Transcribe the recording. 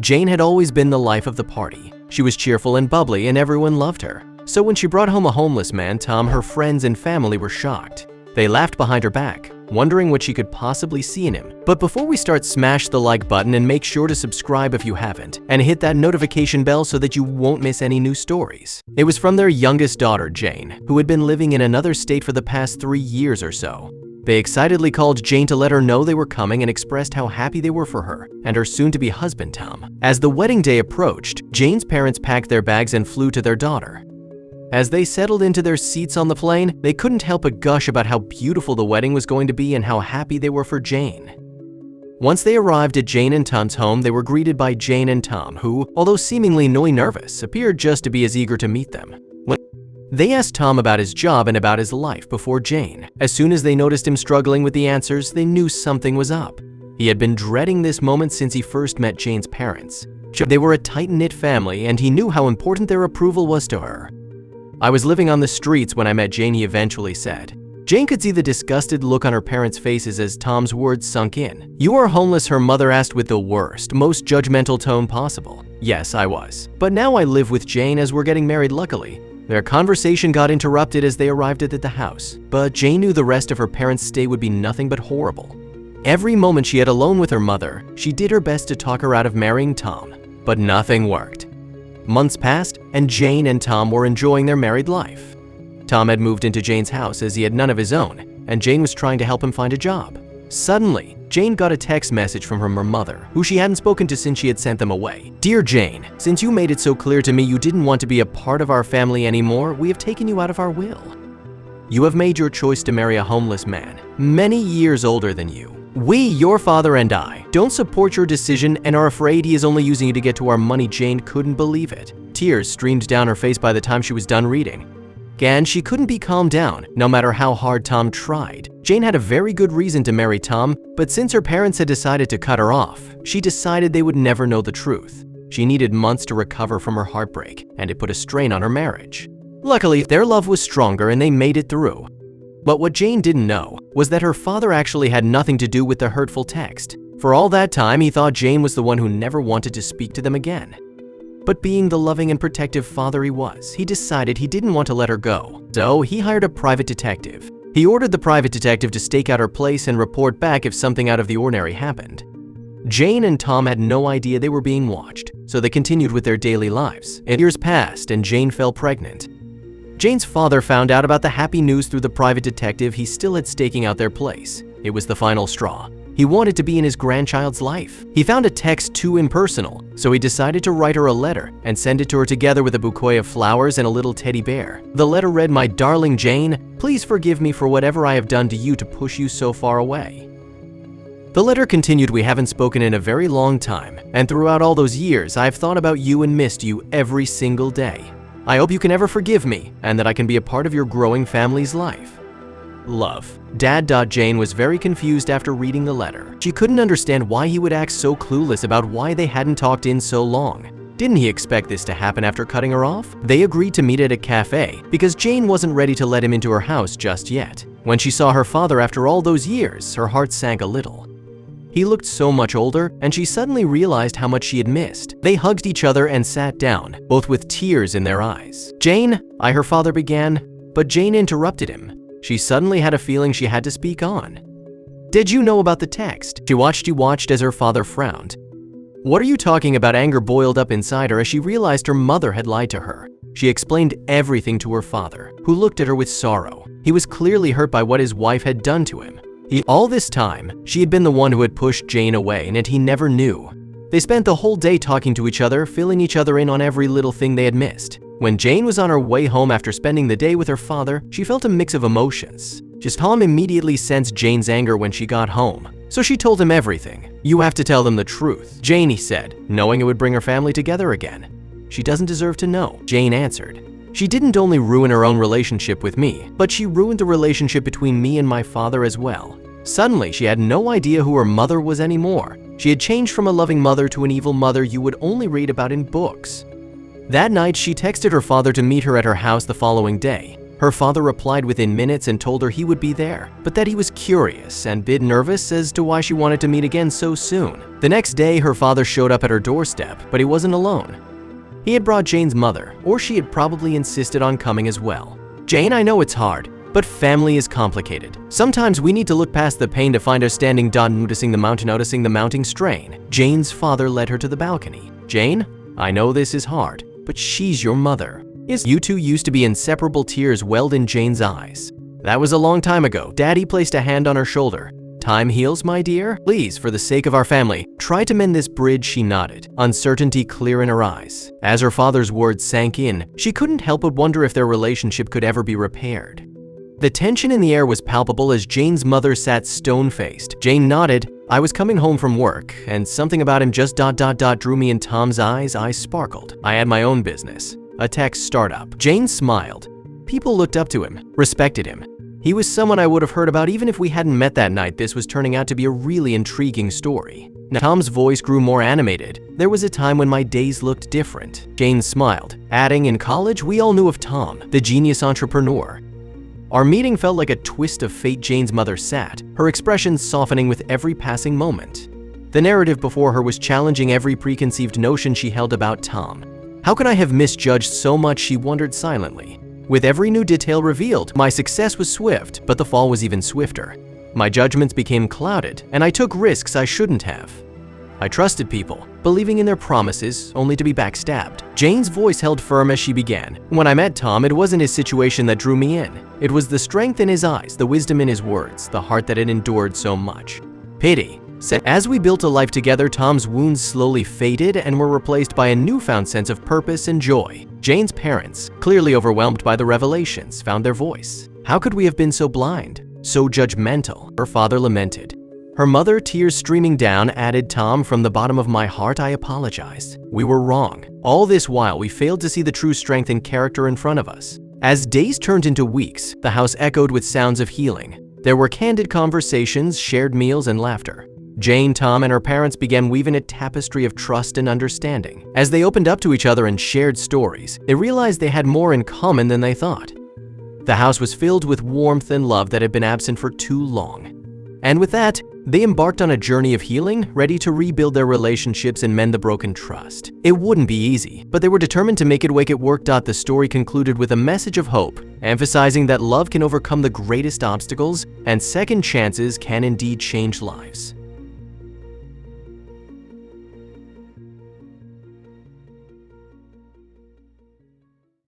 Jane had always been the life of the party. She was cheerful and bubbly and everyone loved her. So when she brought home a homeless man, Tom, her friends and family were shocked. They laughed behind her back, wondering what she could possibly see in him. But before we start, smash the like button and make sure to subscribe if you haven't, and hit that notification bell so that you won't miss any new stories. It was from their youngest daughter, Jane, who had been living in another state for the past 3 years or so. They excitedly called Jane to let her know they were coming and expressed how happy they were for her and her soon-to-be husband, Tom. As the wedding day approached, Jane's parents packed their bags and flew to their daughter. As they settled into their seats on the plane, they couldn't help but gush about how beautiful the wedding was going to be and how happy they were for Jane. Once they arrived at Jane and Tom's home, they were greeted by Jane and Tom, who, although seemingly nervous, appeared just to be as eager to meet them. They asked Tom about his job and about his life before Jane. As soon as they noticed him struggling with the answers, they knew something was up. He had been dreading this moment since he first met Jane's parents. They were a tight-knit family, and he knew how important their approval was to her. "I was living on the streets when I met Jane," he eventually said. Jane could see the disgusted look on her parents' faces as Tom's words sunk in. "You are homeless?" her mother asked with the worst, most judgmental tone possible. "Yes, I was. But now I live with Jane as we're getting married, luckily." Their conversation got interrupted as they arrived at the house, but Jane knew the rest of her parents' stay would be nothing but horrible. Every moment she had alone with her mother, she did her best to talk her out of marrying Tom, but nothing worked. Months passed, and Jane and Tom were enjoying their married life. Tom had moved into Jane's house as he had none of his own, and Jane was trying to help him find a job. Suddenly, Jane got a text message from her mother, who she hadn't spoken to since she had sent them away. "Dear Jane, since you made it so clear to me you didn't want to be a part of our family anymore, we have taken you out of our will. You have made your choice to marry a homeless man, many years older than you. We, your father and I, don't support your decision and are afraid he is only using you to get to our money." Jane couldn't believe it. Tears streamed down her face by the time she was done reading. And she couldn't be calmed down, no matter how hard Tom tried. Jane had a very good reason to marry Tom, but since her parents had decided to cut her off, she decided they would never know the truth. She needed months to recover from her heartbreak, and it put a strain on her marriage. Luckily, their love was stronger and they made it through. But what Jane didn't know was that her father actually had nothing to do with the hurtful text. For all that time, he thought Jane was the one who never wanted to speak to them again. But being the loving and protective father he was, he decided he didn't want to let her go. So he hired a private detective. He ordered the private detective to stake out her place and report back if something out of the ordinary happened. Jane and Tom had no idea they were being watched, so they continued with their daily lives. Years passed and Jane fell pregnant. Jane's father found out about the happy news through the private detective he still had staking out their place. It was the final straw. He wanted to be in his grandchild's life. He found a text too impersonal, so he decided to write her a letter and send it to her together with a bouquet of flowers and a little teddy bear. The letter read, "My darling Jane, please forgive me for whatever I have done to you to push you so far away." The letter continued, "We haven't spoken in a very long time, and throughout all those years, I've thought about you and missed you every single day. I hope you can ever forgive me and that I can be a part of your growing family's life. Love, Dad." Jane was very confused after reading the letter. She couldn't understand why he would act so clueless about why they hadn't talked in so long. Didn't he expect this to happen after cutting her off? They agreed to meet at a cafe because Jane wasn't ready to let him into her house just yet. When she saw her father after all those years, her heart sank a little. He looked so much older, and she suddenly realized how much she had missed. They hugged each other and sat down, both with tears in their eyes. "Jane," her father began, but Jane interrupted him. She suddenly had a feeling she had to speak on. "Did you know about the text?" She watched as her father frowned. "What are you talking about?" Anger boiled up inside her as she realized her mother had lied to her. She explained everything to her father, who looked at her with sorrow. He was clearly hurt by what his wife had done to him. All this time, she had been the one who had pushed Jane away, and he never knew. They spent the whole day talking to each other, filling each other in on every little thing they had missed. When Jane was on her way home after spending the day with her father, she felt a mix of emotions. Tom immediately sensed Jane's anger when she got home, so she told him everything. "You have to tell them the truth," Jane, he said, knowing it would bring her family together again. "She doesn't deserve to know," Jane answered. "She didn't only ruin her own relationship with me, but she ruined the relationship between me and my father as well." Suddenly, she had no idea who her mother was anymore. She had changed from a loving mother to an evil mother you would only read about in books. That night, she texted her father to meet her at her house the following day. Her father replied within minutes and told her he would be there, but that he was curious and a bit nervous as to why she wanted to meet again so soon. The next day, her father showed up at her doorstep, but he wasn't alone. He had brought Jane's mother, or she had probably insisted on coming as well. "Jane, I know it's hard, but family is complicated. Sometimes we need to look past the pain to find our standing. Noticing the mounting strain." Jane's father led her to the balcony. "Jane, I know this is hard, but she's your mother. You two used to be inseparable." Tears welled in Jane's eyes. "That was a long time ago." Daddy placed a hand on her shoulder. "Time heals, my dear. Please, for the sake of our family, try to mend this bridge." She nodded, uncertainty clear in her eyes. As her father's words sank in, she couldn't help but wonder if their relationship could ever be repaired. The tension in the air was palpable as Jane's mother sat stone-faced. Jane nodded. "I was coming home from work, and something about him just drew me." In Tom's eyes sparkled. "I had my own business, a tech startup." Jane smiled. People looked up to him, respected him. He was someone I would have heard about even if we hadn't met that night. This was turning out to be a really intriguing story. Now, Tom's voice grew more animated. "There was a time when my days looked different." Jane smiled, adding, "In college, we all knew of Tom, the genius entrepreneur. Our meeting felt like a twist of fate." Jane's mother sat, her expression softening with every passing moment. The narrative before her was challenging every preconceived notion she held about Tom. How could I have misjudged so much? She wondered silently. With every new detail revealed, my success was swift, but the fall was even swifter. My judgments became clouded, and I took risks I shouldn't have. I trusted people, believing in their promises, only to be backstabbed. Jane's voice held firm as she began. "When I met Tom, it wasn't his situation that drew me in. It was the strength in his eyes, the wisdom in his words, the heart that had endured so much. Pity." As we built a life together, Tom's wounds slowly faded and were replaced by a newfound sense of purpose and joy. Jane's parents, clearly overwhelmed by the revelations, found their voice. "How could we have been so blind, so judgmental?" her father lamented. Her mother, tears streaming down, added, "Tom, from the bottom of my heart, I apologize. We were wrong." All this while, we failed to see the true strength and character in front of us. As days turned into weeks, the house echoed with sounds of healing. There were candid conversations, shared meals, and laughter. Jane, Tom, and her parents began weaving a tapestry of trust and understanding. As they opened up to each other and shared stories, they realized they had more in common than they thought. The house was filled with warmth and love that had been absent for too long. And with that, they embarked on a journey of healing, ready to rebuild their relationships and mend the broken trust. It wouldn't be easy, but they were determined to make it work. The story concluded with a message of hope, emphasizing that love can overcome the greatest obstacles and second chances can indeed change lives.